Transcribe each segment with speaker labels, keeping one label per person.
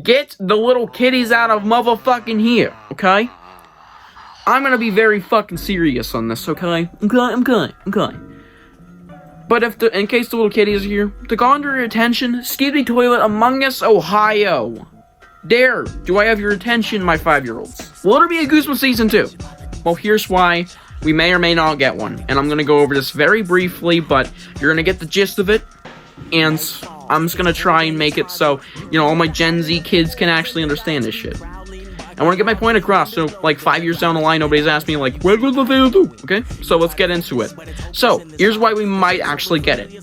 Speaker 1: Get the little kitties out of motherfucking here, okay? I'm gonna be very fucking serious on this, okay? Okay. But in case the little kitties are here, to garner your attention, Skiddy Toilet Among Us, Ohio. Dare, do I have your attention, my 5-year-olds? Will there be a Goosebumps Season 2? Well, here's why we may or may not get one. And I'm gonna go over this very briefly, but you're gonna get the gist of it. And I'm just gonna try and make it so, all my Gen Z kids can actually understand this shit. I want to get my point across, so, 5 years down the line, nobody's asked me, when was the Season 2? Okay? So, let's get into it. So, here's why we might actually get it.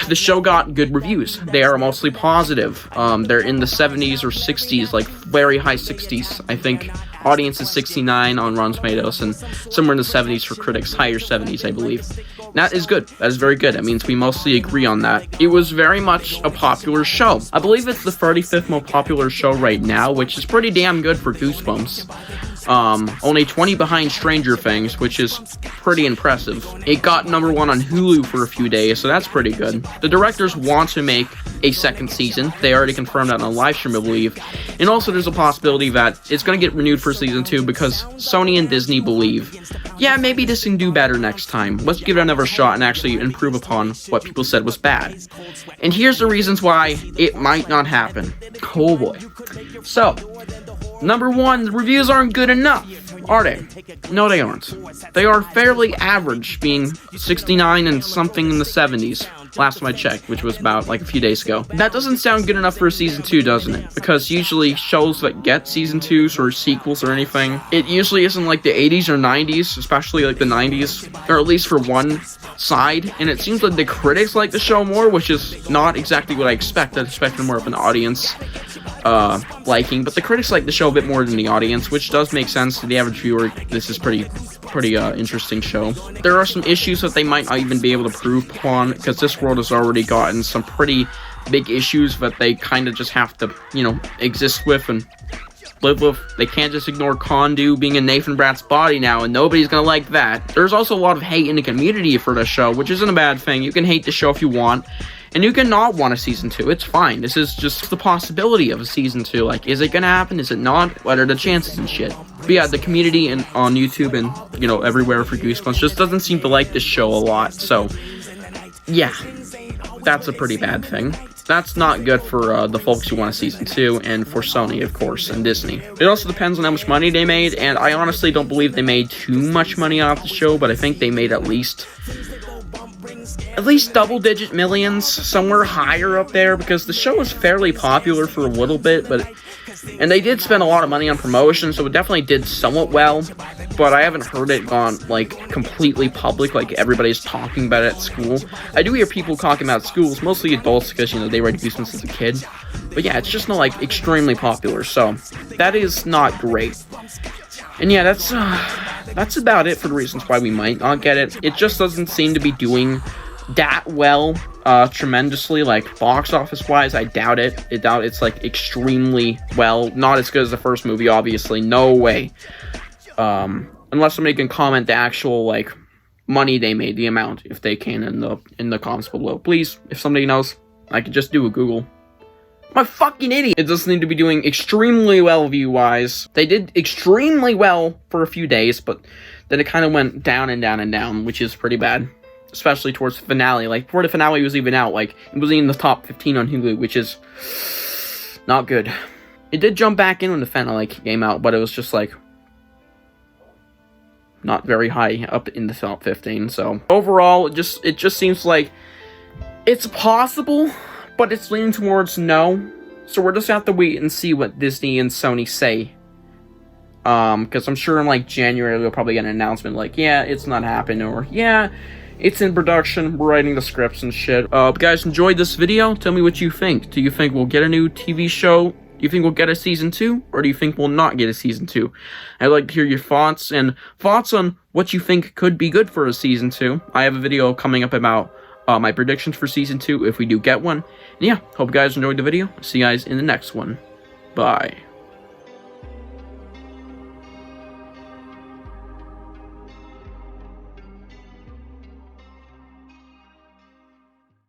Speaker 1: The show got good reviews. They are mostly positive. They're in the 70s or 60s, very high 60s. I think audience is 69 on Rotten Tomatoes, and somewhere in the 70s for critics, higher 70s, I believe. That is good. That is very good. That means we mostly agree on that. It was very much a popular show. I believe it's the 35th most popular show right now, which is pretty damn good for Goosebumps. Only 20 behind Stranger Things, which is pretty impressive. It got #1 on Hulu for a few days, so that's pretty good. The directors want to make a second season. They already confirmed that on a live stream, I believe. And also there's a possibility that it's going to get renewed for Season 2 because Sony and Disney believe, yeah, maybe this can do better next time. Let's give it another shot and actually improve upon what people said was bad. And here's the reasons why it might not happen. Oh boy. So, #1, the reviews aren't good enough, are they? No, they aren't. They are fairly average, being 69 and something in the 70s, last time I checked, which was about, a few days ago. That doesn't sound good enough for a Season 2, doesn't it? Because usually shows that get Season 2s or sequels or anything, it usually isn't the 80s or 90s, especially the 90s, or at least for one side, and it seems like the critics like the show more, which is not exactly what I expected. I expected more of an audience liking, but the critics like the show a bit more than the audience, which does make sense to the average viewer. This is pretty interesting show. There are some issues that they might not even be able to prove upon, because this world has already gotten some pretty big issues that they kind of just have to, exist with and live with. They can't just ignore Condu being in Nathan Bratt's body now, and nobody's gonna like that. There's also a lot of hate in the community for the show, which isn't a bad thing. You can hate the show if you want, and you can not want a Season 2. It's fine. This is just the possibility of a Season 2. Is it gonna happen? Is it not? What are the chances and shit? But yeah, the community on YouTube and, everywhere for Goosebumps just doesn't seem to like this show a lot. So, yeah. That's a pretty bad thing. That's not good for the folks who want a Season 2, and for Sony, of course, and Disney. It also depends on how much money they made, and I honestly don't believe they made too much money off the show, but I think they made at least double-digit millions, somewhere higher up there, because the show was fairly popular for a little bit, and they did spend a lot of money on promotion, so it definitely did somewhat well, but I haven't heard it gone, completely public, everybody's talking about it at school. I do hear people talking about schools, mostly adults, because, they read Goosebumps as a kid, but yeah, it's just not, extremely popular, so that is not great. And yeah, that's about it for the reasons why we might not get it. It just doesn't seem to be doing that well, tremendously, box office wise. I doubt it. It's extremely well, not as good as the first movie, obviously, no way. Unless somebody can comment the actual money they made, the amount, if they can, in the comments below. Please, if somebody knows, I could just do a Google. I'm a fucking idiot. It doesn't need to be doing extremely well view-wise. They did extremely well for a few days, but then it kind of went down and down and down, which is pretty bad. Especially towards the finale. Before the finale was even out, it was in the top 15 on Hulu, which is not good. It did jump back in when the finale came out, but it was just, not very high up in the top 15, so. Overall, it just seems like it's possible, but it's leaning towards no. So we're just gonna have to wait and see what Disney and Sony say. Because I'm sure in, January, we'll probably get an announcement yeah, it's not happening, or yeah, it's in production, we're writing the scripts and shit. If you guys enjoyed this video, tell me what you think. Do you think we'll get a new TV show? Do you think we'll get a Season 2? Or do you think we'll not get a Season 2? I'd like to hear your thoughts, and thoughts on what you think could be good for a Season 2. I have a video coming up about my predictions for Season 2, if we do get one. And yeah, hope you guys enjoyed the video. See you guys in the next one. Bye.